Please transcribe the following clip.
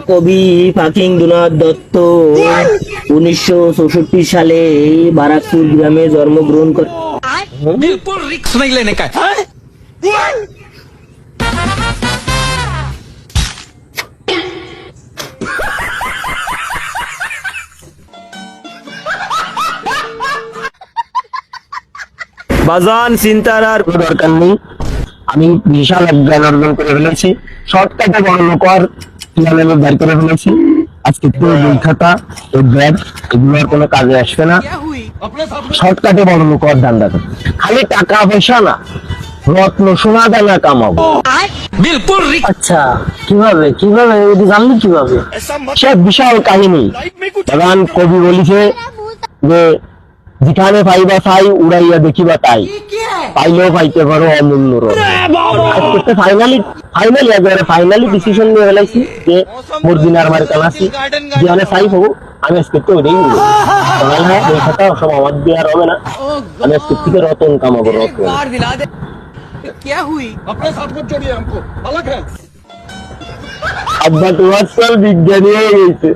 কবি ফাকিংদ্রনাথ দত্ত 1964 সালে বারাকপুর গ্রামে জন্মগ্রহণ করে। बिल्कुल रिक्स नहीं लेने का है। বাজান চিন্তার আর কোনো দরকার নেই, আমি বিশাল এক জ্ঞান অর্জন করে ফেলেছি। শর্টকাটে বড় লোক আর কিভাবে বের করে ফেলেছি। আজকে পুরো বই খাতা এই ব্যাগ এগুলো আর কোনো কাজে আসবে না। শর্টকাটে বড় লোক আর ধান্দা করো। খালি টাকা পয়সা না, রত্ন সোনা দানা কামাবো। बिल्कुल रिक्स। আচ্ছা কিভাবে কিভাবে এটা জানলি কিভাবে? সে বিশাল কাহিনী। বাগান কবি বলিছে যে যেখানে পাইবা চাই উড়াইয়া দেখিবা তাই, পাইলেও পাইতে পারো অমূল্য রত্ন। ফাইনালি একেবারে ফাইনালি ডিসিশন নিয়ে ফেলাইছি যে মোর দিনার মারে কালাসি যেখানে চাই হবো আমি আজকে তো ওইটাই নিব। হ্যাঁ ওই কথা সব আমার দিয়ে আর হবে না, আমি আজকে থেকে রতন কামাবো রতন। क्या हुई? अपने साथ मत जोड़िए हमको, अलग है। আব্বা তোমার সব বিজ্ঞানী হয়ে গেছে।